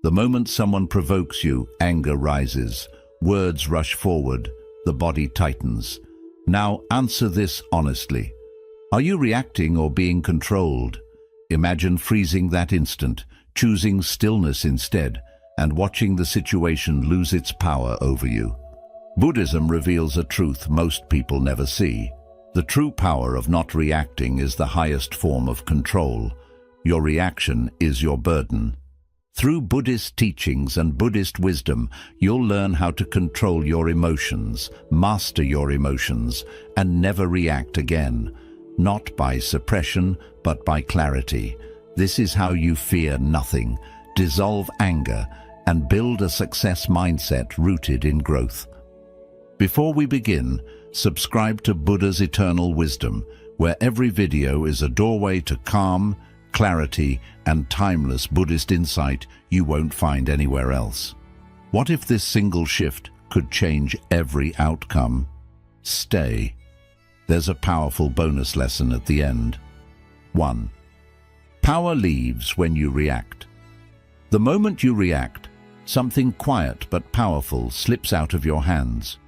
The moment someone provokes you, anger rises, words rush forward, the body tightens. Now answer this honestly. Are you reacting or being controlled? Imagine freezing that instant, choosing stillness instead, and watching the situation lose its power over you. Buddhism reveals a truth most people never see. The true power of not reacting is the highest form of control. Your reaction is your burden. Through Buddhist teachings and Buddhist wisdom, you'll learn how to control your emotions, master your emotions, and never react again. Not by suppression, but by clarity. This is how you fear nothing, dissolve anger, and build a success mindset rooted in growth. Before we begin, subscribe to Buddha's Eternal Wisdom, where every video is a doorway to calm, clarity, and timeless Buddhist insight you won't find anywhere else. What if this single shift could change every outcome? Stay. There's a powerful bonus lesson at the end. 1. Power leaves when you react. The moment you react, something quiet but powerful slips out of your hands.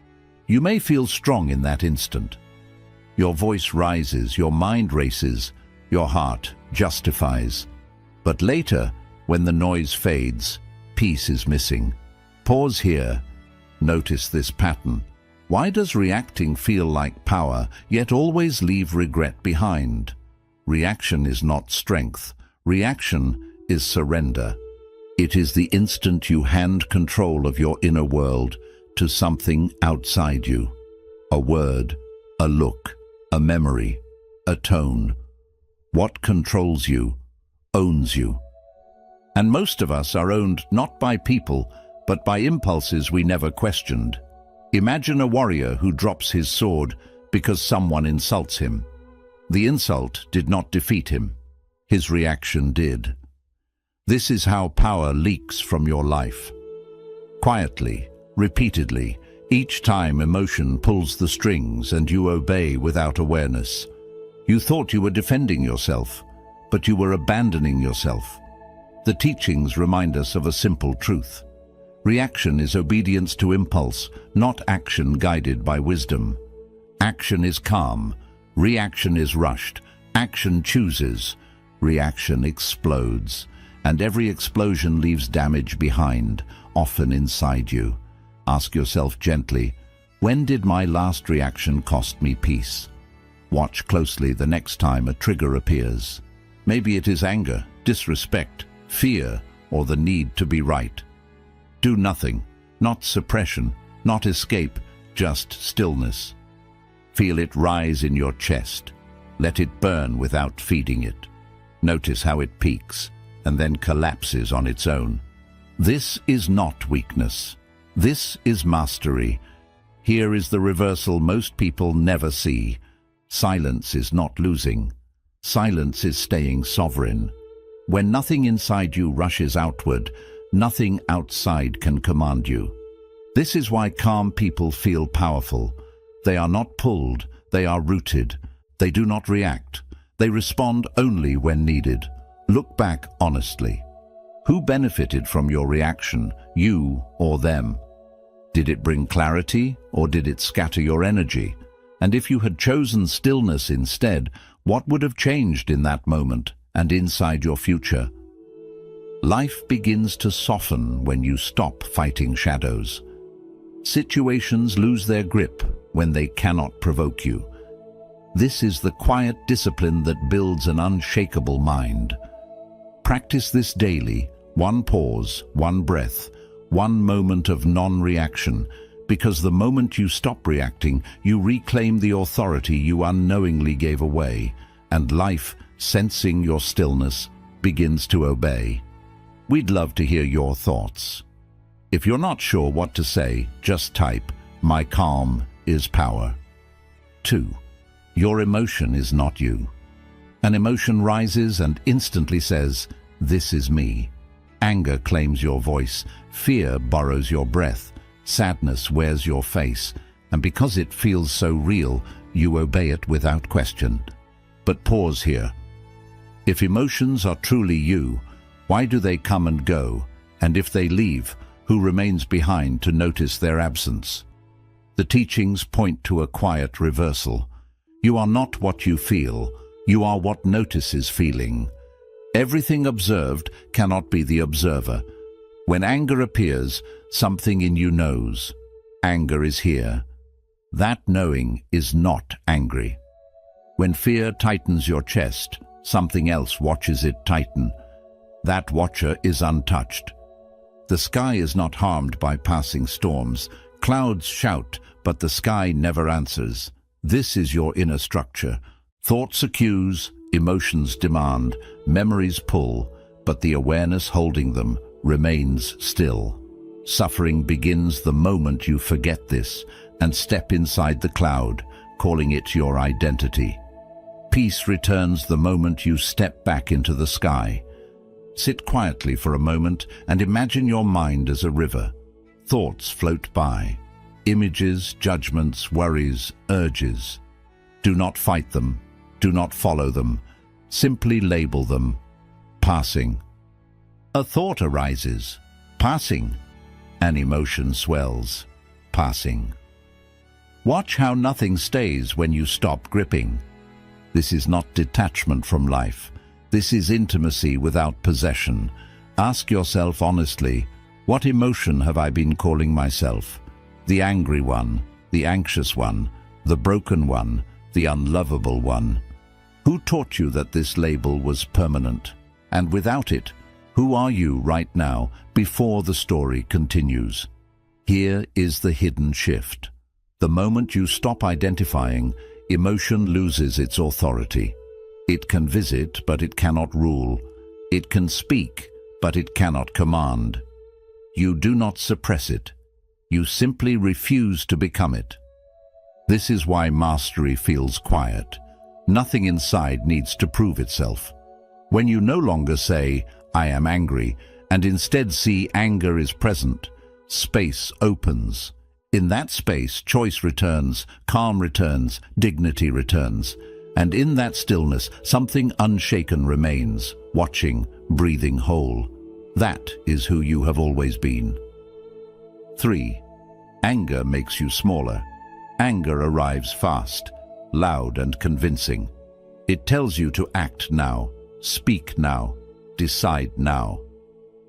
You may feel strong in that instant. Your voice rises, your mind races, your heart justifies. But later, when the noise fades, peace is missing. Pause here. Notice this pattern. Why does reacting feel like power, yet always leave regret behind? Reaction is not strength. Reaction is surrender. It is the instant you hand control of your inner world to something outside you. A word, a look, a memory, a tone. What controls you, owns you. And most of us are owned not by people, but by impulses we never questioned. Imagine a warrior who drops his sword because someone insults him. The insult did not defeat him. His reaction did. This is how power leaks from your life. Quietly, repeatedly, each time emotion pulls the strings and you obey without awareness. You thought you were defending yourself, but you were abandoning yourself. The teachings remind us of a simple truth. Reaction is obedience to impulse, not action guided by wisdom. Action is calm. Reaction is rushed. Action chooses. Reaction explodes. And every explosion leaves damage behind, often inside you. Ask yourself gently, when did my last reaction cost me peace? Watch closely the next time a trigger appears. Maybe it is anger, disrespect, fear, or the need to be right. Do nothing, not suppression, not escape, just stillness. Feel it rise in your chest. Let it burn without feeding it. Notice how it peaks and then collapses on its own. This is not weakness. This is mastery. Here is the reversal most people never see. Silence is not losing. Silence is staying sovereign. When nothing inside you rushes outward, nothing outside can command you. This is why calm people feel powerful. They are not pulled, they are rooted. They do not react. They respond only when needed. Look back honestly. Who benefited from your reaction, you or them? Did it bring clarity or did it scatter your energy? And if you had chosen stillness instead, what would have changed in that moment and inside your future? Life begins to soften when you stop fighting shadows. Situations lose their grip when they cannot provoke you. This is the quiet discipline that builds an unshakable mind. Practice this daily, one pause, one breath, one moment of non-reaction, because the moment you stop reacting, you reclaim the authority you unknowingly gave away, and life, sensing your stillness, begins to obey. We'd love to hear your thoughts. If you're not sure what to say, just type, "My calm is power." 2. Your emotion is not you. An emotion rises and instantly says, "This is me." Anger claims your voice, fear borrows your breath, sadness wears your face, and because it feels so real, you obey it without question. But pause here. If emotions are truly you, why do they come and go, And if they leave, who remains behind to notice their absence? The teachings point to a quiet reversal. You are not what you feel, you are what notices feeling. Everything observed cannot be the observer. When anger appears, something in you knows. Anger is here. That knowing is not angry. When fear tightens your chest, something else watches it tighten. That watcher is untouched. The sky is not harmed by passing storms. Clouds shout, but the sky never answers. This is your inner structure. Thoughts accuse, emotions demand, memories pull, but the awareness holding them remains still. Suffering begins the moment you forget this and step inside the cloud, calling it your identity. Peace returns the moment you step back into the sky. Sit quietly for a moment and imagine your mind as a river. Thoughts float by. Images, judgments, worries, urges. Do not fight them. Do not follow them. Simply label them. Passing. A thought arises. Passing. An emotion swells. Passing. Watch how nothing stays when you stop gripping. This is not detachment from life. This is intimacy without possession. Ask yourself honestly, what emotion have I been calling myself? The angry one, the anxious one, the broken one, the unlovable one. Who taught you that this label was permanent? And without it, who are you right now before the story continues? Here is the hidden shift. The moment you stop identifying, emotion loses its authority. It can visit, but it cannot rule. It can speak, but it cannot command. You do not suppress it. You simply refuse to become it. This is why mastery feels quiet. Nothing inside needs to prove itself. When you no longer say, I am angry, and instead see anger is present, space opens. In that space, choice returns, calm returns, dignity returns. And in that stillness, something unshaken remains, watching, breathing whole. That is who you have always been. 3. Anger makes you smaller. Anger arrives fast, loud and convincing. It tells you to act now, speak now, decide now.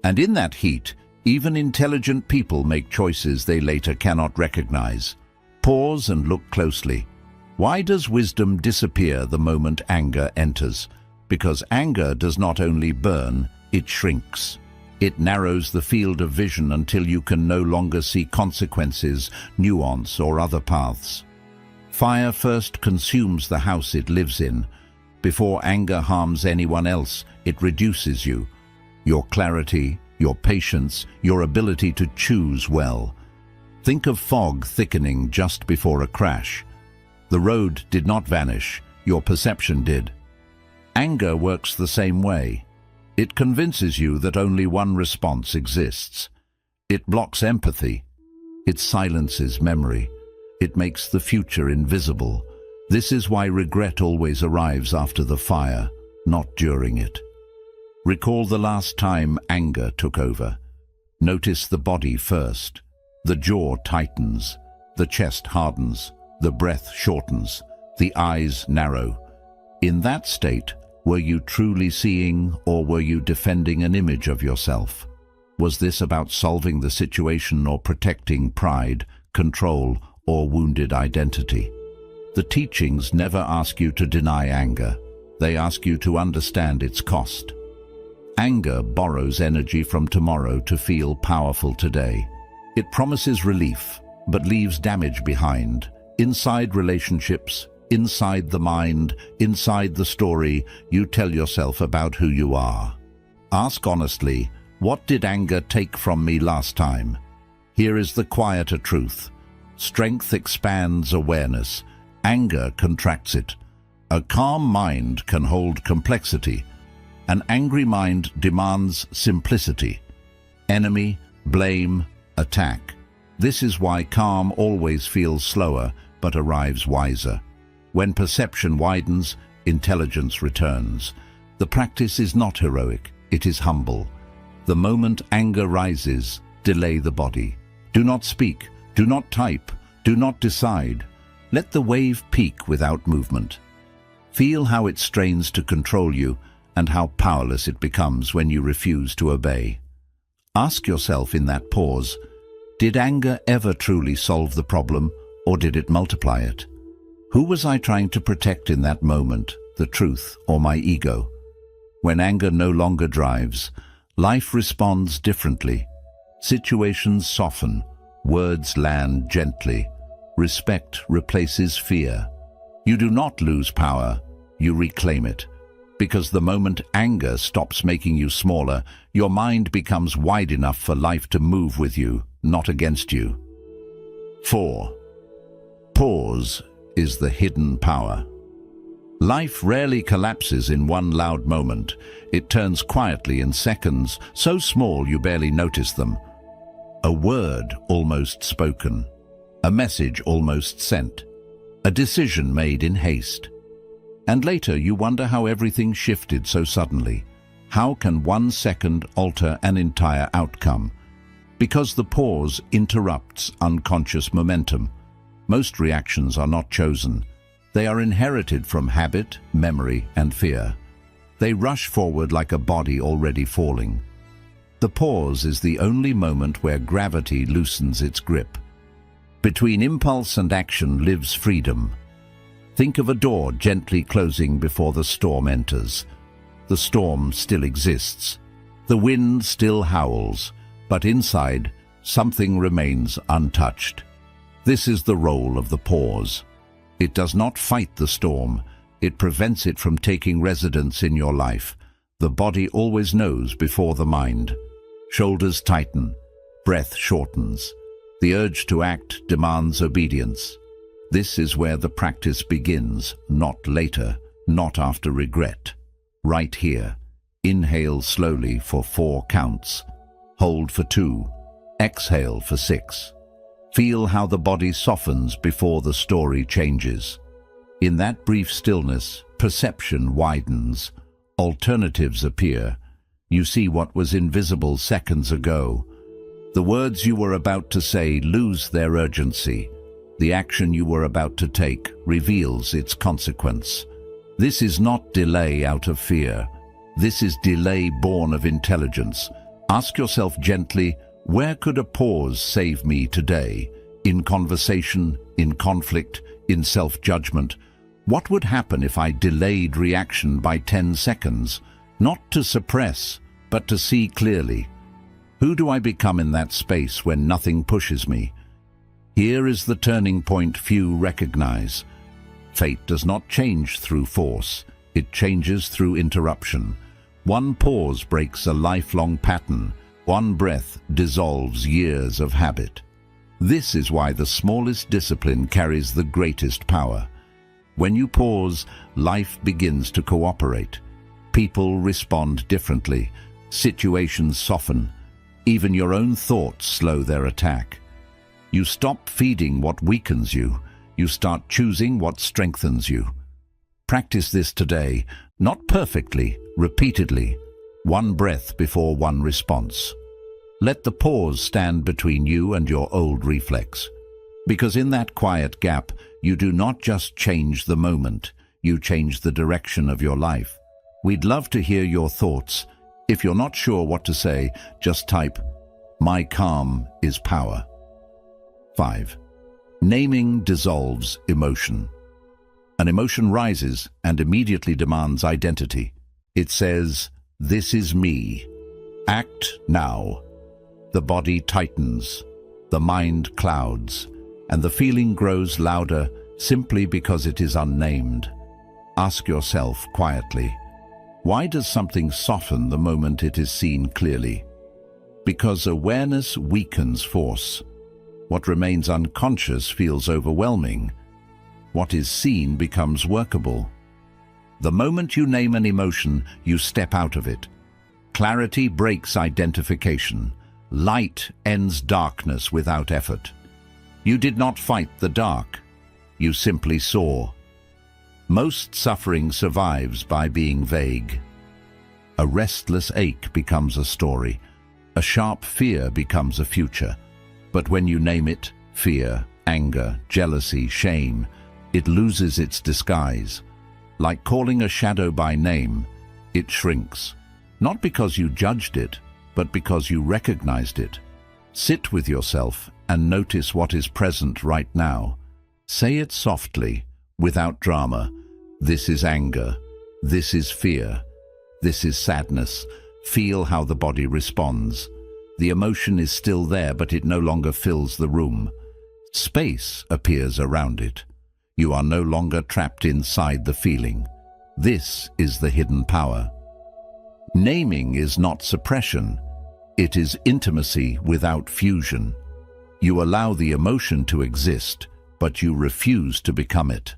And in that heat, even intelligent people make choices they later cannot recognize. Pause and look closely. Why does wisdom disappear the moment anger enters? Because anger does not only burn, it shrinks. It narrows the field of vision until you can no longer see consequences, nuance, or other paths. Fire first consumes the house it lives in. Before anger harms anyone else, it reduces you. Your clarity, your patience, your ability to choose well. Think of fog thickening just before a crash. The road did not vanish, your perception did. Anger works the same way. It convinces you that only one response exists. It blocks empathy. It silences memory. It makes the future invisible. This is why regret always arrives after the fire, not during it. Recall the last time anger took over. Notice the body first. The jaw tightens, the chest hardens, the breath shortens, the eyes narrow. In that state, were you truly seeing, or were you defending an image of yourself? Was this about solving the situation or protecting pride, control, or wounded identity? The teachings never ask you to deny anger. They ask you to understand its cost. Anger borrows energy from tomorrow to feel powerful today. It promises relief, but leaves damage behind. Inside relationships, inside the mind, inside the story you tell yourself about who you are. Ask honestly, what did anger take from me last time? Here is the quieter truth. Strength expands awareness. Anger contracts it. A calm mind can hold complexity. An angry mind demands simplicity. Enemy, blame, attack. This is why calm always feels slower, but arrives wiser. When perception widens, intelligence returns. The practice is not heroic, it is humble. The moment anger rises, delay the body. Do not speak, do not type, do not decide. Let the wave peak without movement. Feel how it strains to control you and how powerless it becomes when you refuse to obey. Ask yourself in that pause, did anger ever truly solve the problem, or did it multiply it? Who was I trying to protect in that moment, the truth or my ego? When anger no longer drives, life responds differently. Situations soften, words land gently. Respect replaces fear. You do not lose power, you reclaim it. Because the moment anger stops making you smaller, your mind becomes wide enough for life to move with you, not against you. 4. Pause is the hidden power. Life rarely collapses in one loud moment. It turns quietly in seconds, so small you barely notice them. A word almost spoken, a message almost sent, a decision made in haste. And later you wonder how everything shifted so suddenly. How can 1 second alter an entire outcome? Because the pause interrupts unconscious momentum. Most reactions are not chosen. They are inherited from habit, memory, and fear. They rush forward like a body already falling. The pause is the only moment where gravity loosens its grip. Between impulse and action lives freedom. Think of a door gently closing before the storm enters. The storm still exists. The wind still howls, but inside, something remains untouched. This is the role of the pause. It does not fight the storm. It prevents it from taking residence in your life. The body always knows before the mind. Shoulders tighten. Breath shortens. The urge to act demands obedience. This is where the practice begins, not later, not after regret. Right here. Inhale slowly for 4 counts. Hold for 2. Exhale for 6. Feel how the body softens before the story changes. In that brief stillness, perception widens. Alternatives appear. You see what was invisible seconds ago. The words you were about to say lose their urgency. The action you were about to take reveals its consequence. This is not delay out of fear. This is delay born of intelligence. Ask yourself gently, where could a pause save me today? In conversation, in conflict, in self-judgment. What would happen if I delayed reaction by 10 seconds? Not to suppress, but to see clearly. Who do I become in that space when nothing pushes me? Here is the turning point few recognize. Fate does not change through force. It changes through interruption. One pause breaks a lifelong pattern. One breath dissolves years of habit. This is why the smallest discipline carries the greatest power. When you pause, life begins to cooperate. People respond differently. Situations soften. Even your own thoughts slow their attack. You stop feeding what weakens you. You start choosing what strengthens you. Practice this today, not perfectly, repeatedly. 1 breath before 1 response. Let the pause stand between you and your old reflex. Because in that quiet gap, you do not just change the moment, you change the direction of your life. We'd love to hear your thoughts. If you're not sure what to say, just type, "My calm is power." 5. Naming dissolves emotion. An emotion rises and immediately demands identity. It says, "This is me. Act now." The body tightens, the mind clouds, and the feeling grows louder simply because it is unnamed. Ask yourself quietly, why does something soften the moment it is seen clearly? Because awareness weakens force. What remains unconscious feels overwhelming. What is seen becomes workable. The moment you name an emotion, you step out of it. Clarity breaks identification. Light ends darkness without effort. You did not fight the dark. You simply saw. Most suffering survives by being vague. A restless ache becomes a story. A sharp fear becomes a future. But when you name it, fear, anger, jealousy, shame, it loses its disguise. Like calling a shadow by name, it shrinks. Not because you judged it, but because you recognized it. Sit with yourself and notice what is present right now. Say it softly, without drama. This is anger. This is fear. This is sadness. Feel how the body responds. The emotion is still there, but it no longer fills the room. Space appears around it. You are no longer trapped inside the feeling. This is the hidden power. Naming is not suppression. It is intimacy without fusion. You allow the emotion to exist, but you refuse to become it.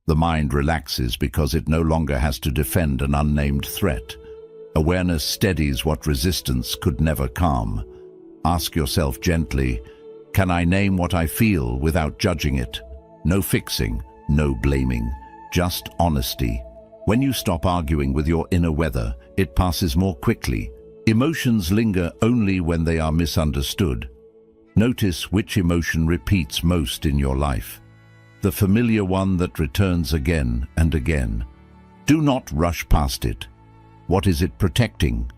The mind relaxes because it no longer has to defend an unnamed threat. Awareness steadies what resistance could never calm. Ask yourself gently, can I name what I feel without judging it? No fixing, no blaming, just honesty. When you stop arguing with your inner weather, it passes more quickly. Emotions linger only when they are misunderstood. Notice which emotion repeats most in your life. The familiar one that returns again and again. Do not rush past it. What is it protecting?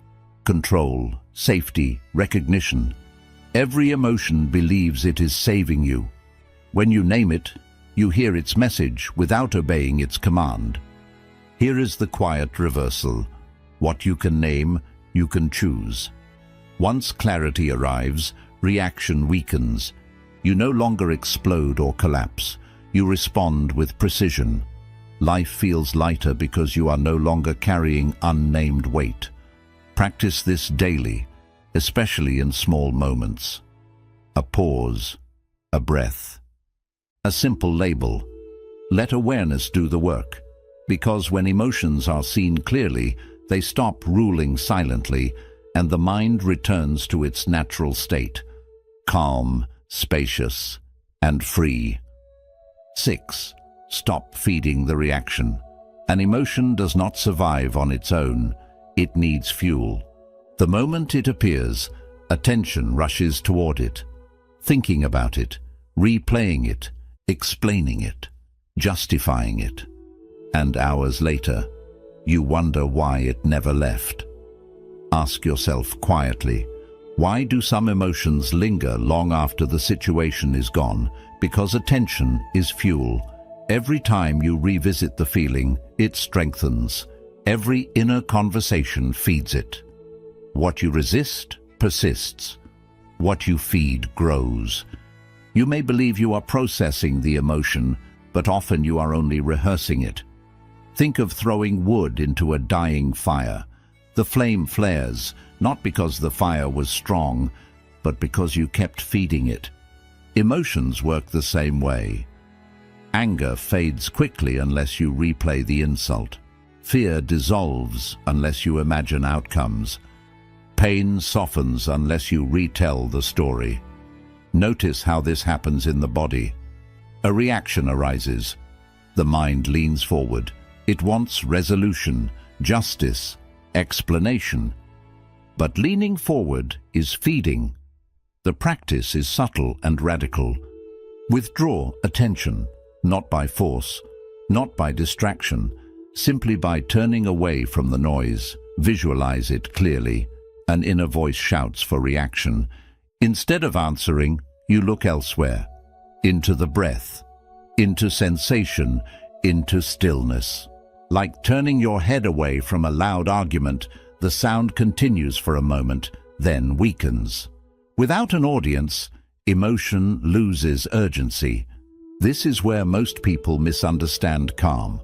Control, safety, recognition. Every emotion believes it is saving you. When you name it, you hear its message without obeying its command. Here is the quiet reversal. What you can name, you can choose. Once clarity arrives, reaction weakens. You no longer explode or collapse. You respond with precision. Life feels lighter because you are no longer carrying unnamed weight. Practice this daily, especially in small moments. A pause, a breath, a simple label. Let awareness do the work, because when emotions are seen clearly, they stop ruling silently, and the mind returns to its natural state, calm, spacious, and free. 6. Stop feeding the reaction. An emotion does not survive on its own. It needs fuel. The moment it appears, attention rushes toward it, thinking about it, replaying it, explaining it, justifying it. And hours later, you wonder why it never left. Ask yourself quietly, why do some emotions linger long after the situation is gone? Because attention is fuel. Every time you revisit the feeling, it strengthens. Every inner conversation feeds it. What you resist persists. What you feed grows. You may believe you are processing the emotion, but often you are only rehearsing it. Think of throwing wood into a dying fire. The flame flares, not because the fire was strong, but because you kept feeding it. Emotions work the same way. Anger fades quickly unless you replay the insult. Fear dissolves unless you imagine outcomes. Pain softens unless you retell the story. Notice how this happens in the body. A reaction arises. The mind leans forward. It wants resolution, justice, explanation. But leaning forward is feeding. The practice is subtle and radical. Withdraw attention, not by force, not by distraction, simply by turning away from the noise. Visualize it clearly. An inner voice shouts for reaction. Instead of answering, you look elsewhere, into the breath, into sensation, into stillness. Like turning your head away from a loud argument, the sound continues for a moment, then weakens. Without an audience, emotion loses urgency. This is where most people misunderstand calm.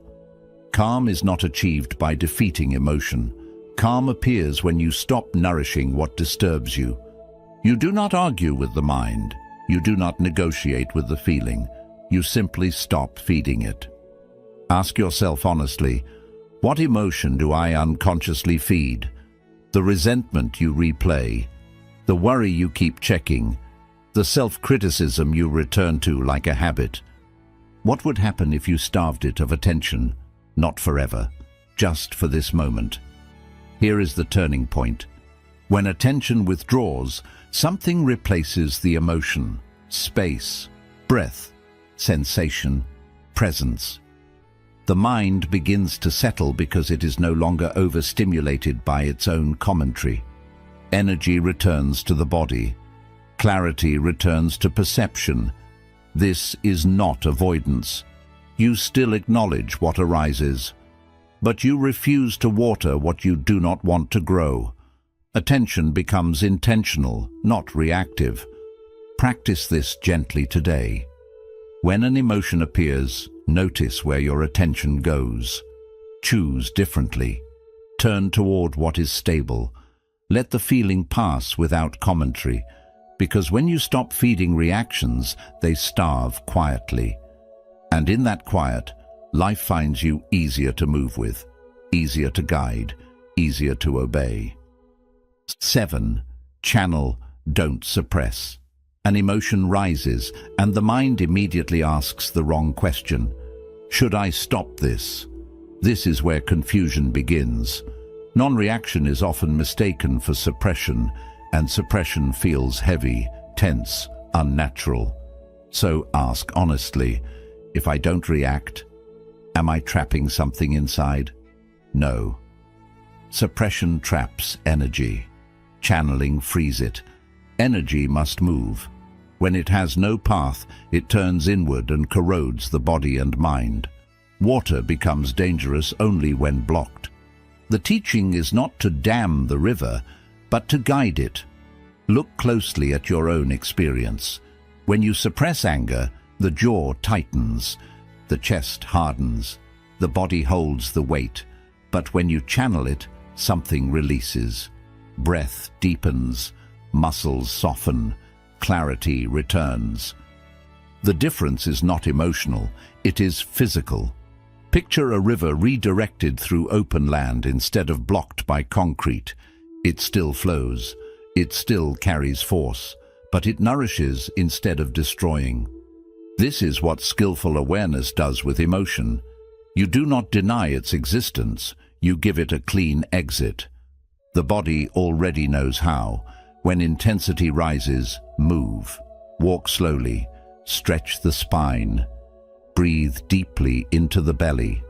Calm is not achieved by defeating emotion. Calm appears when you stop nourishing what disturbs you. You do not argue with the mind. You do not negotiate with the feeling. You simply stop feeding it. Ask yourself honestly, what emotion do I unconsciously feed? The resentment you replay, the worry you keep checking, the self-criticism you return to like a habit. What would happen if you starved it of attention? Not forever, just for this moment. Here is the turning point. When attention withdraws, something replaces the emotion: space, breath, sensation, presence. The mind begins to settle because it is no longer overstimulated by its own commentary. Energy returns to the body. Clarity returns to perception. This is not avoidance. You still acknowledge what arises, but you refuse to water what you do not want to grow. Attention becomes intentional, not reactive. Practice this gently today. When an emotion appears, notice where your attention goes. Choose differently. Turn toward what is stable. Let the feeling pass without commentary, because when you stop feeding reactions, they starve quietly. And in that quiet, life finds you easier to move with, easier to guide, easier to obey. 7. Channel, don't suppress. An emotion rises, and the mind immediately asks the wrong question. Should I stop this? This is where confusion begins. Non-reaction is often mistaken for suppression, and suppression feels heavy, tense, unnatural. So ask honestly, if I don't react, am I trapping something inside? No. Suppression traps energy. Channeling frees it. Energy must move. When it has no path, it turns inward and corrodes the body and mind. Water becomes dangerous only when blocked. The teaching is not to dam the river, but to guide it. Look closely at your own experience. When you suppress anger, the jaw tightens, the chest hardens, the body holds the weight. But when you channel it, something releases. Breath deepens, muscles soften, clarity returns. The difference is not emotional, it is physical. Picture a river redirected through open land instead of blocked by concrete. It still flows, it still carries force, but it nourishes instead of destroying. This is what skillful awareness does with emotion. You do not deny its existence, you give it a clean exit. The body already knows how. When intensity rises, move. Walk slowly. Stretch the spine. Breathe deeply into the belly.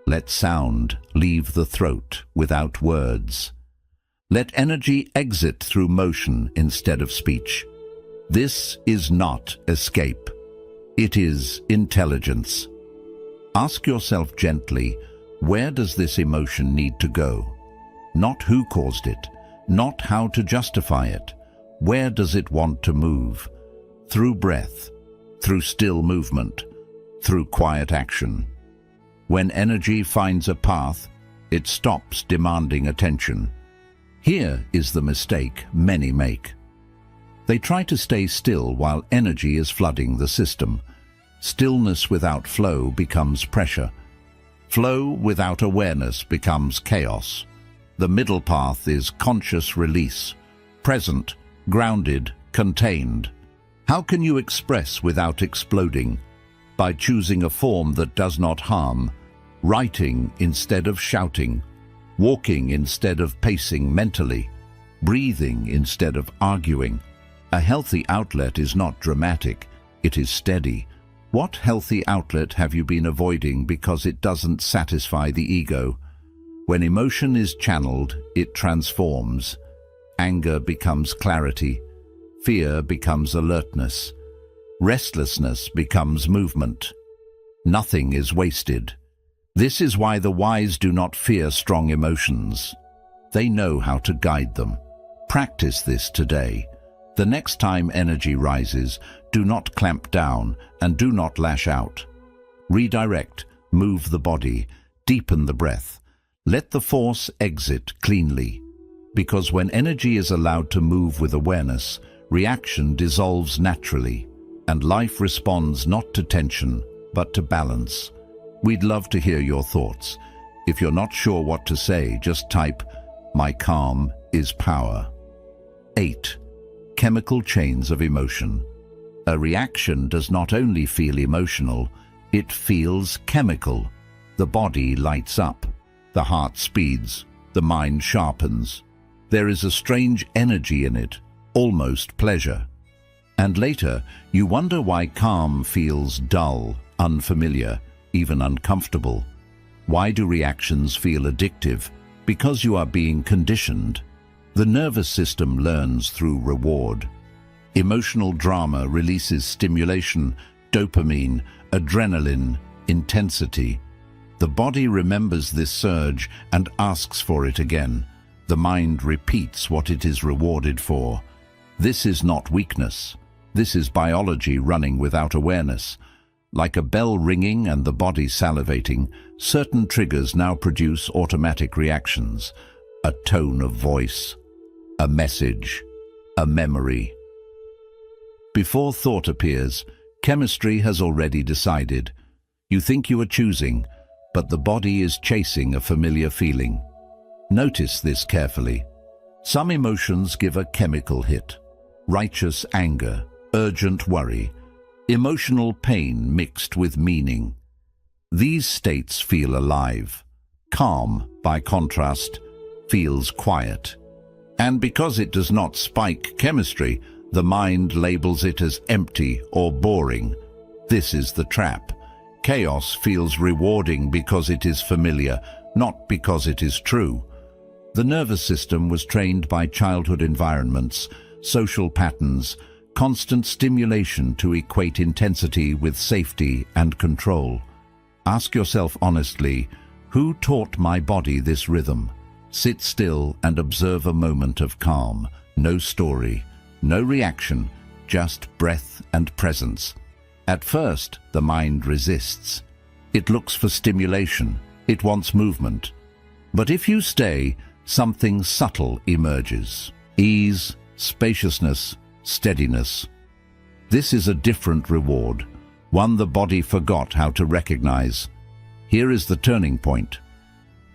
Let sound leave the throat without words. Let energy exit through motion instead of speech. This is not escape. It is intelligence. Ask yourself gently, where does this emotion need to go? Not who caused it, not how to justify it. Where does it want to move? Through breath, through still movement, through quiet action. When energy finds a path, it stops demanding attention. Here is the mistake many make. They try to stay still while energy is flooding the system. Stillness without flow becomes pressure. Flow without awareness becomes chaos. The middle path is conscious release, present, grounded, contained. How can you express without exploding? By choosing a form that does not harm, writing instead of shouting, walking instead of pacing mentally, breathing instead of arguing. A healthy outlet is not dramatic, it is steady. What healthy outlet have you been avoiding because it doesn't satisfy the ego? When emotion is channeled, it transforms. Anger becomes clarity. Fear becomes alertness. Restlessness becomes movement. Nothing is wasted. This is why the wise do not fear strong emotions. They know how to guide them. Practice this today. The next time energy rises, do not clamp down and do not lash out. Redirect, move the body, deepen the breath. Let the force exit cleanly. Because when energy is allowed to move with awareness, reaction dissolves naturally, and life responds not to tension, but to balance. We'd love to hear your thoughts. If you're not sure what to say, just type, "My calm is power." 8. Chemical chains of emotion. A reaction does not only feel emotional, it feels chemical. The body lights up. The heart speeds, the mind sharpens. There is a strange energy in it, almost pleasure. And later, you wonder why calm feels dull, unfamiliar, even uncomfortable. Why do reactions feel addictive? Because you are being conditioned. The nervous system learns through reward. Emotional drama releases stimulation, dopamine, adrenaline, intensity. The body remembers this surge and asks for it again. The mind repeats what it is rewarded for. This is not weakness. This is biology running without awareness. Like a bell ringing and the body salivating, certain triggers now produce automatic reactions. A tone of voice, a message, a memory. Before thought appears, chemistry has already decided. You think you are choosing, but the body is chasing a familiar feeling. Notice this carefully. Some emotions give a chemical hit. Righteous anger, urgent worry, emotional pain mixed with meaning. These states feel alive. Calm, by contrast, feels quiet. And because it does not spike chemistry, the mind labels it as empty or boring. This is the trap. Chaos feels rewarding because it is familiar, not because it is true. The nervous system was trained by childhood environments, social patterns, constant stimulation to equate intensity with safety and control. Ask yourself honestly, who taught my body this rhythm? Sit still and observe a moment of calm. No story, no reaction, just breath and presence. At first, the mind resists. It looks for stimulation. It wants movement. But if you stay, something subtle emerges. Ease, spaciousness, steadiness. This is a different reward, one the body forgot how to recognize. Here is the turning point.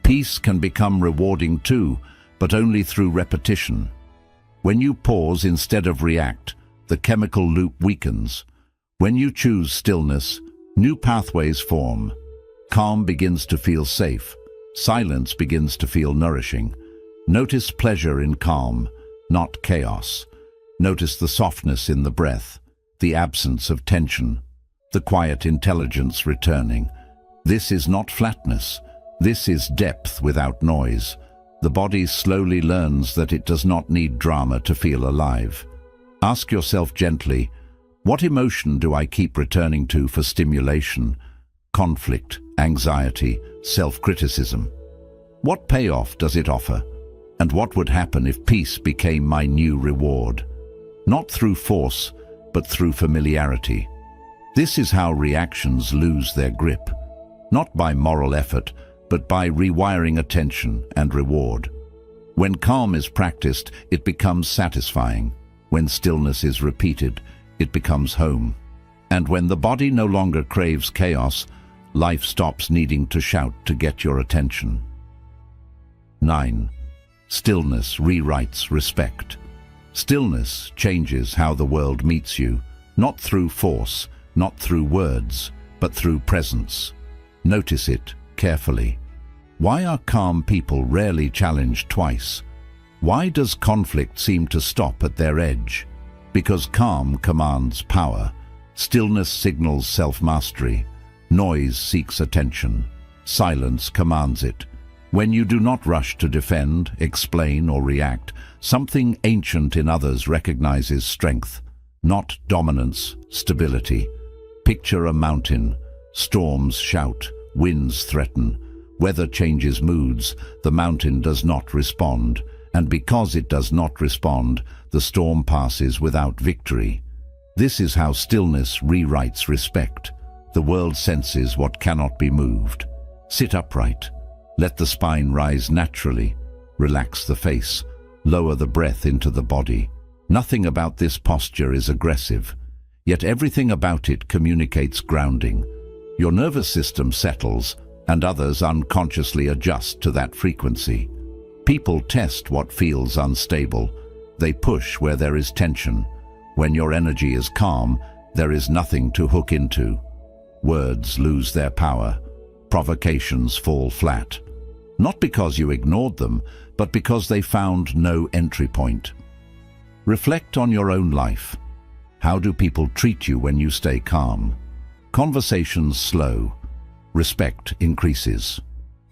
Peace can become rewarding too, but only through repetition. When you pause instead of react, the chemical loop weakens. When you choose stillness, new pathways form. Calm begins to feel safe. Silence begins to feel nourishing. Notice pleasure in calm, not chaos. Notice the softness in the breath, the absence of tension, the quiet intelligence returning. This is not flatness. This is depth without noise. The body slowly learns that it does not need drama to feel alive. Ask yourself gently, what emotion do I keep returning to for stimulation? Conflict, anxiety, self-criticism. What payoff does it offer? And what would happen if peace became my new reward? Not through force, but through familiarity. This is how reactions lose their grip. Not by moral effort, but by rewiring attention and reward. When calm is practiced, it becomes satisfying. When stillness is repeated, it becomes home. And when the body no longer craves chaos, life stops needing to shout to get your attention. 9. Stillness rewrites respect. Stillness changes how the world meets you, not through force, not through words, but through presence. Notice it carefully. Why are calm people rarely challenged twice? Why does conflict seem to stop at their edge? Because calm commands power. Stillness signals self-mastery. Noise seeks attention. Silence commands it. When you do not rush to defend, explain, or react, something ancient in others recognizes strength, not dominance, stability. Picture a mountain. Storms shout, winds threaten. Weather changes moods, the mountain does not respond, and because it does not respond, the storm passes without victory. This is how stillness rewrites respect. The world senses what cannot be moved. Sit upright. Let the spine rise naturally. Relax the face. Lower the breath into the body. Nothing about this posture is aggressive, yet everything about it communicates grounding. Your nervous system settles, and others unconsciously adjust to that frequency. People test what feels unstable. They push where there is tension. When your energy is calm, there is nothing to hook into. Words lose their power. Provocations fall flat. Not because you ignored them, but because they found no entry point. Reflect on your own life. How do people treat you when you stay calm? Conversations slow. Respect increases.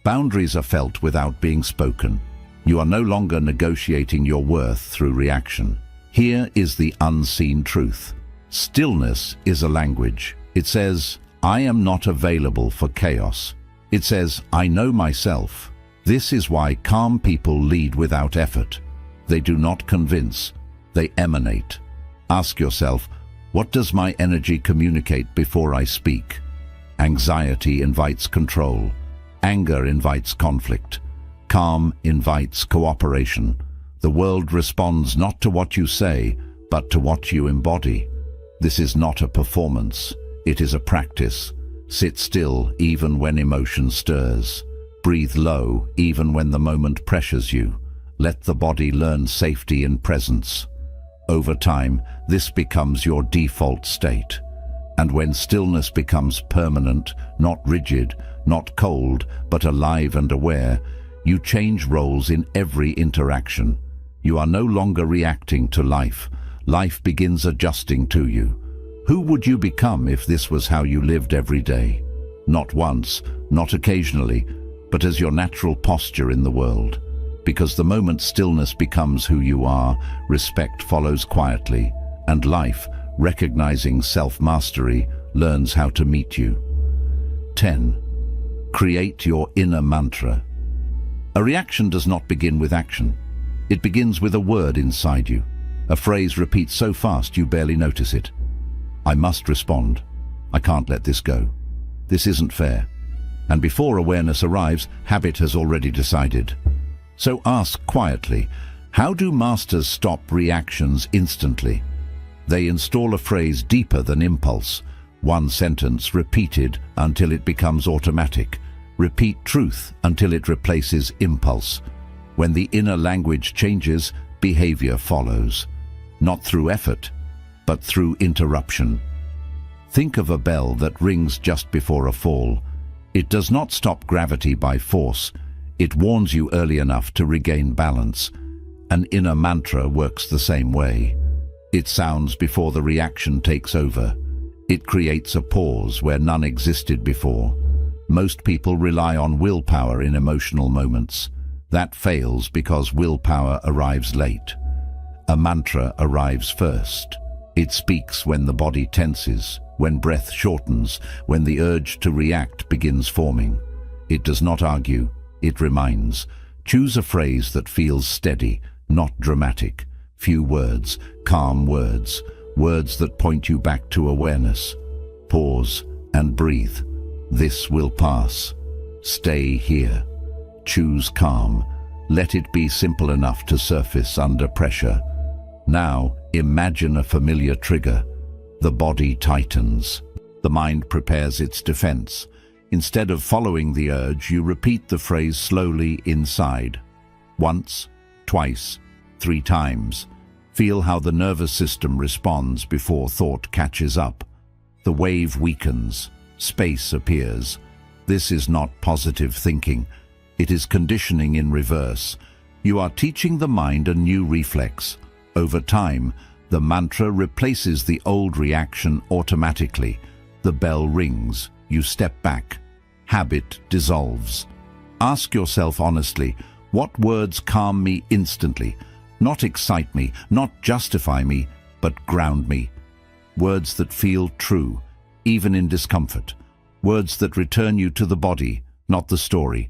Boundaries are felt without being spoken. You are no longer negotiating your worth through reaction. Here is the unseen truth. Stillness is a language. It says, I am not available for chaos. It says, I know myself. This is why calm people lead without effort. They do not convince, they emanate. Ask yourself, what does my energy communicate before I speak? Anxiety invites control. Anger invites conflict. Calm invites cooperation. The world responds not to what you say, but to what you embody. This is not a performance. It is a practice. Sit still even when emotion stirs. Breathe low even when the moment pressures you. Let the body learn safety in presence. Over time, this becomes your default state. And when stillness becomes permanent, not rigid, not cold, but alive and aware, you change roles in every interaction. You are no longer reacting to life. Life begins adjusting to you. Who would you become if this was how you lived every day? Not once, not occasionally, but as your natural posture in the world. Because the moment stillness becomes who you are, respect follows quietly, and life, recognizing self-mastery, learns how to meet you. 10. Create your inner mantra. A reaction does not begin with action. It begins with a word inside you. A phrase repeats so fast you barely notice it. I must respond. I can't let this go. This isn't fair. And before awareness arrives, habit has already decided. So ask quietly, how do masters stop reactions instantly? They install a phrase deeper than impulse. One sentence repeated until it becomes automatic. Repeat truth until it replaces impulse. When the inner language changes, behavior follows. Not through effort, but through interruption. Think of a bell that rings just before a fall. It does not stop gravity by force. It warns you early enough to regain balance. An inner mantra works the same way. It sounds before the reaction takes over. It creates a pause where none existed before. Most people rely on willpower in emotional moments. That fails because willpower arrives late. A mantra arrives first. It speaks when the body tenses, when breath shortens, when the urge to react begins forming. It does not argue, it reminds. Choose a phrase that feels steady, not dramatic. Few words, calm words, words that point you back to awareness. Pause and breathe. This will pass. Stay here. Choose calm. Let it be simple enough to surface under pressure. Now, imagine a familiar trigger. The body tightens. The mind prepares its defense. Instead of following the urge, you repeat the phrase slowly inside. Once, twice, 3 times. Feel how the nervous system responds before thought catches up. The wave weakens. Space appears. This is not positive thinking. It is conditioning in reverse. You are teaching the mind a new reflex. Over time, the mantra replaces the old reaction automatically. The bell rings. You step back. Habit dissolves. Ask yourself honestly, what words calm me instantly? Not excite me, not justify me, but ground me. Words that feel true, even in discomfort. Words that return you to the body, not the story.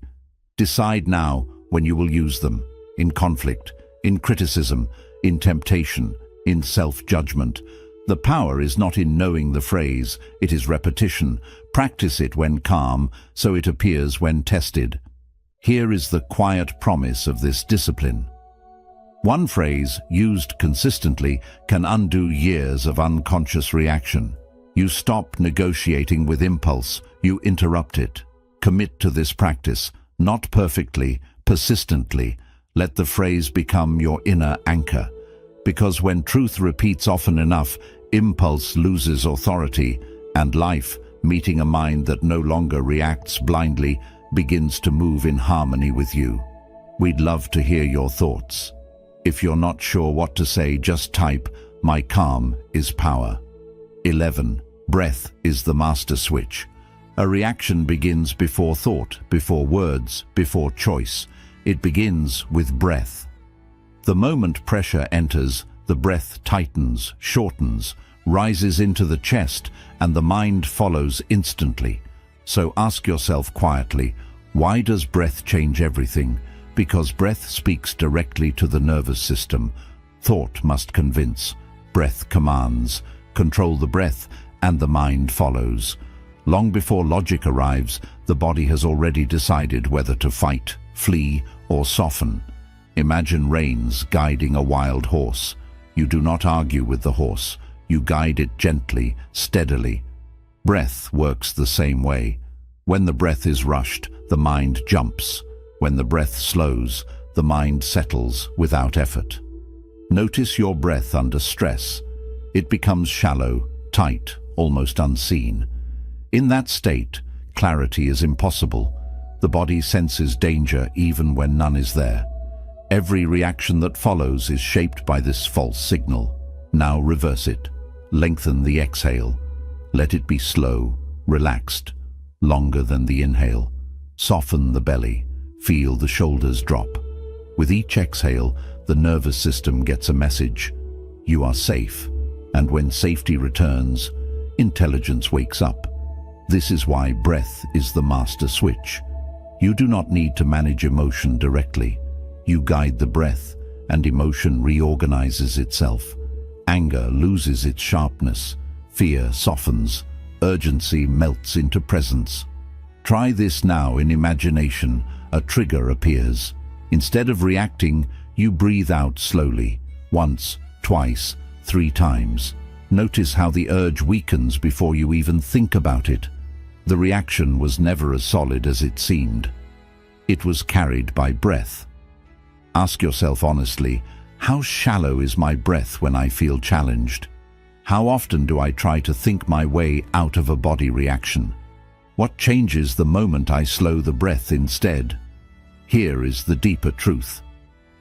Decide now when you will use them. In conflict, in criticism, in temptation, in self-judgment. The power is not in knowing the phrase, it is repetition. Practice it when calm, so it appears when tested. Here is the quiet promise of this discipline. One phrase, used consistently, can undo years of unconscious reaction. You stop negotiating with impulse, you interrupt it. Commit to this practice, not perfectly, persistently. Let the phrase become your inner anchor. Because when truth repeats often enough, impulse loses authority, and life, meeting a mind that no longer reacts blindly, begins to move in harmony with you. We'd love to hear your thoughts. If you're not sure what to say, just type, "My calm is power." 11. Breath is the master switch. A reaction begins before thought, before words, before choice. It begins with breath. The moment pressure enters, the breath tightens, shortens, rises into the chest, and the mind follows instantly. So ask yourself quietly, why does breath change everything? Because breath speaks directly to the nervous system. Thought must convince. Breath commands. Control the breath, and the mind follows. Long before logic arrives, the body has already decided whether to fight, flee, or soften. Imagine reins guiding a wild horse. You do not argue with the horse. You guide it gently, steadily. Breath works the same way. When the breath is rushed, the mind jumps. When the breath slows, the mind settles without effort. Notice your breath under stress. It becomes shallow, tight, almost unseen. In that state, clarity is impossible. The body senses danger even when none is there. Every reaction that follows is shaped by this false signal. Now reverse it. Lengthen the exhale. Let it be slow, relaxed, longer than the inhale. Soften the belly. Feel the shoulders drop. With each exhale, the nervous system gets a message. You are safe. And when safety returns, intelligence wakes up. This is why breath is the master switch. You do not need to manage emotion directly. You guide the breath, and emotion reorganizes itself. Anger loses its sharpness. Fear softens. Urgency melts into presence. Try this now in imagination. A trigger appears. Instead of reacting, you breathe out slowly. Once, twice, 3 times. Notice how the urge weakens before you even think about it. The reaction was never as solid as it seemed. It was carried by breath. Ask yourself honestly, how shallow is my breath when I feel challenged? How often do I try to think my way out of a body reaction? What changes the moment I slow the breath instead? Here is the deeper truth.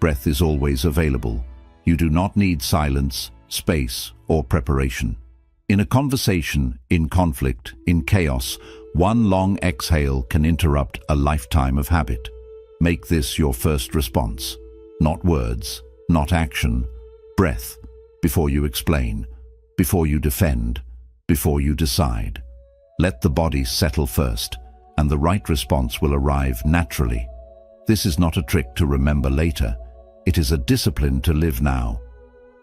Breath is always available. You do not need silence, space, or preparation. In a conversation, in conflict, in chaos, one long exhale can interrupt a lifetime of habit. Make this your first response. Not words, not action. Breath, before you explain, before you defend, before you decide. Let the body settle first, and the right response will arrive naturally. This is not a trick to remember later. It is a discipline to live now.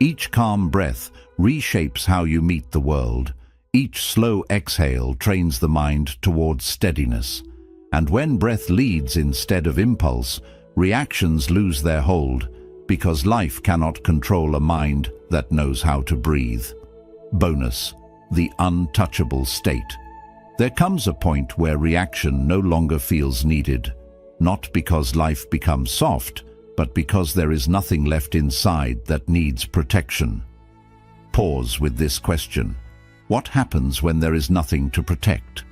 Each calm breath reshapes how you meet the world. Each slow exhale trains the mind towards steadiness. And when breath leads instead of impulse, reactions lose their hold, because life cannot control a mind that knows how to breathe. Bonus: the untouchable state. There comes a point where reaction no longer feels needed, not because life becomes soft, but because there is nothing left inside that needs protection. Pause with this question. What happens when there is nothing to protect?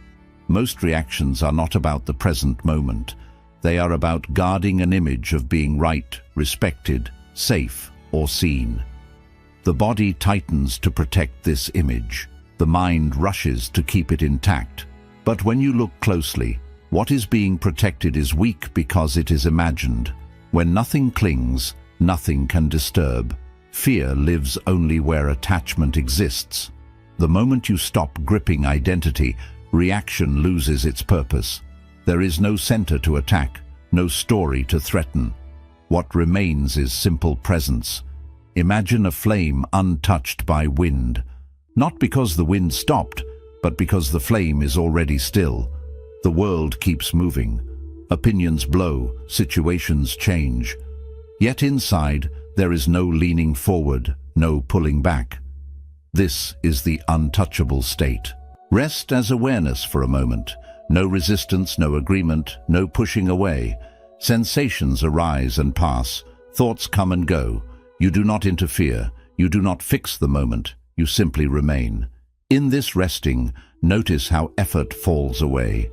Most reactions are not about the present moment. They are about guarding an image of being right, respected, safe, or seen. The body tightens to protect this image. The mind rushes to keep it intact. But when you look closely, what is being protected is weak because it is imagined. When nothing clings, nothing can disturb. Fear lives only where attachment exists. The moment you stop gripping identity, reaction loses its purpose. There is no center to attack, no story to threaten. What remains is simple presence. Imagine a flame untouched by wind. Not because the wind stopped, but because the flame is already still. The world keeps moving. Opinions blow, situations change. Yet inside, there is no leaning forward, no pulling back. This is the untouchable state. Rest as awareness for a moment. No resistance, no agreement, no pushing away. Sensations arise and pass. Thoughts come and go. You do not interfere. You do not fix the moment. You simply remain. In this resting, notice how effort falls away.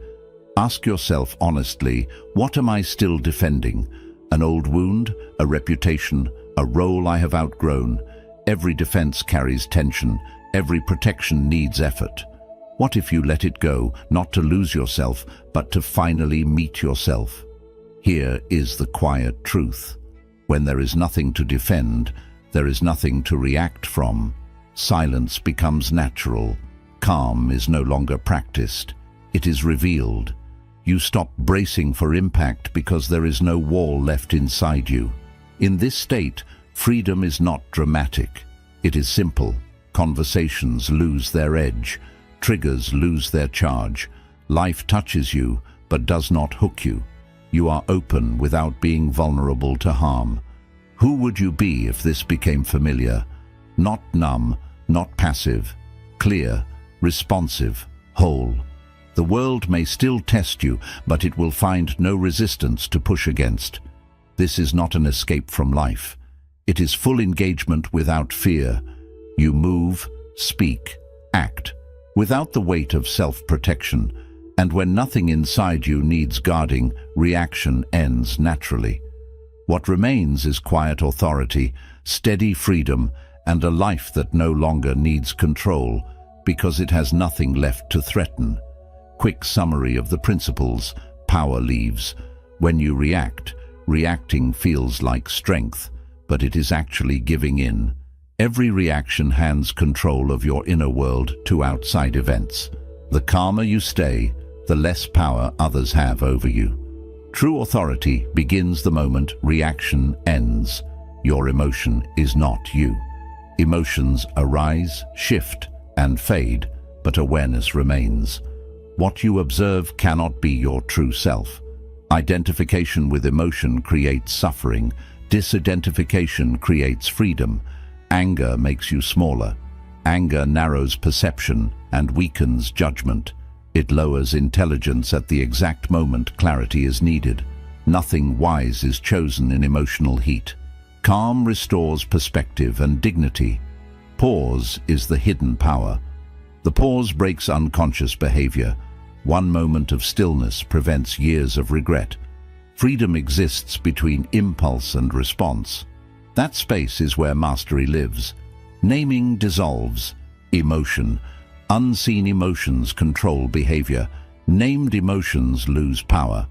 Ask yourself honestly, what am I still defending? An old wound, a reputation, a role I have outgrown. Every defense carries tension. Every protection needs effort. What if you let it go, not to lose yourself, but to finally meet yourself? Here is the quiet truth. When there is nothing to defend, there is nothing to react from. Silence becomes natural. Calm is no longer practiced. It is revealed. You stop bracing for impact because there is no wall left inside you. In this state, freedom is not dramatic. It is simple. Conversations lose their edge. Triggers lose their charge. Life touches you, but does not hook you. You are open without being vulnerable to harm. Who would you be if this became familiar? Not numb, not passive. Clear, responsive, whole. The world may still test you, but it will find no resistance to push against. This is not an escape from life. It is full engagement without fear. You move, speak, act, without the weight of self-protection. And when nothing inside you needs guarding, reaction ends naturally. What remains is quiet authority, steady freedom, and a life that no longer needs control, because it has nothing left to threaten. Quick summary of the principles: power leaves. When you react, reacting feels like strength, but it is actually giving in. Every reaction hands control of your inner world to outside events. The calmer you stay, the less power others have over you. True authority begins the moment reaction ends. Your emotion is not you. Emotions arise, shift, and fade, but awareness remains. What you observe cannot be your true self. Identification with emotion creates suffering. Disidentification creates freedom. Anger makes you smaller. Anger narrows perception and weakens judgment. It lowers intelligence at the exact moment clarity is needed. Nothing wise is chosen in emotional heat. Calm restores perspective and dignity. Pause is the hidden power. The pause breaks unconscious behavior. One moment of stillness prevents years of regret. Freedom exists between impulse and response. That space is where mastery lives. Naming dissolves emotion. Unseen emotions control behavior. Named emotions lose power.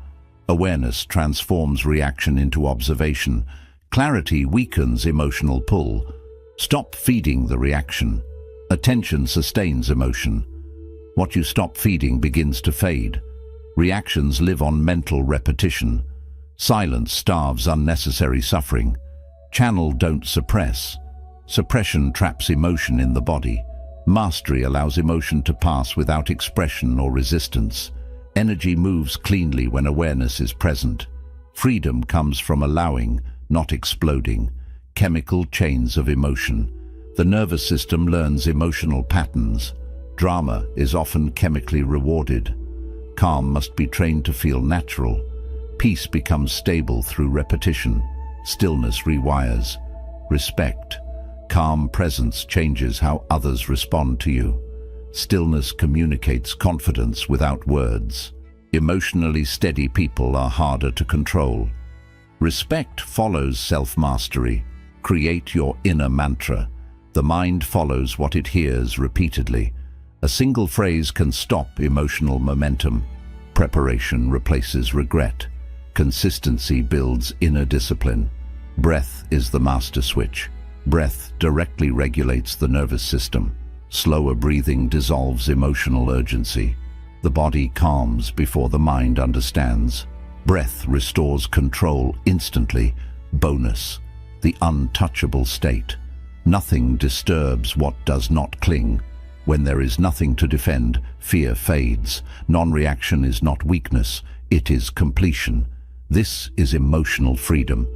Awareness transforms reaction into observation. Clarity weakens emotional pull. Stop feeding the reaction. Attention sustains emotion. What you stop feeding begins to fade. Reactions live on mental repetition. Silence starves unnecessary suffering. Channel, don't suppress. Suppression traps emotion in the body. Mastery allows emotion to pass without expression or resistance. Energy moves cleanly when awareness is present. Freedom comes from allowing, not exploding. Chemical chains of emotion. The nervous system learns emotional patterns. Drama is often chemically rewarded. Calm must be trained to feel natural. Peace becomes stable through repetition. Stillness rewires. Respect. Calm presence changes how others respond to you. Stillness communicates confidence without words. Emotionally steady people are harder to control. Respect follows self-mastery. Create your inner mantra. The mind follows what it hears repeatedly. A single phrase can stop emotional momentum. Preparation replaces regret. Consistency builds inner discipline. Breath is the master switch. Breath directly regulates the nervous system. Slower breathing dissolves emotional urgency. The body calms before the mind understands. Breath restores control instantly. Bonus, the untouchable state. Nothing disturbs what does not cling. When there is nothing to defend, fear fades. Non-reaction is not weakness, it is completion. This is emotional freedom.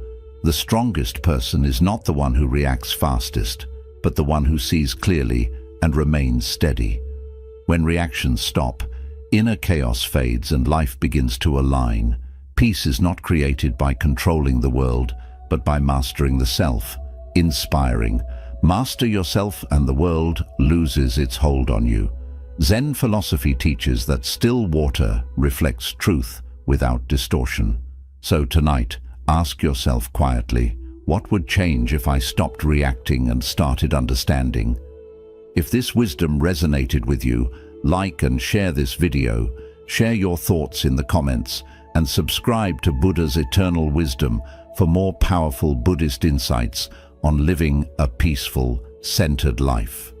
The strongest person is not the one who reacts fastest, but the one who sees clearly and remains steady. When reactions stop, inner chaos fades and life begins to align. Peace is not created by controlling the world, but by mastering the self. Inspiring. Master yourself and the world loses its hold on you. Zen philosophy teaches that still water reflects truth without distortion. So tonight, Ask yourself quietly, what would change if I stopped reacting and started understanding? If this wisdom resonated with you, like and share this video, share your thoughts in the comments, and subscribe to Buddha's Eternal Wisdom for more powerful Buddhist insights on living a peaceful, centered life.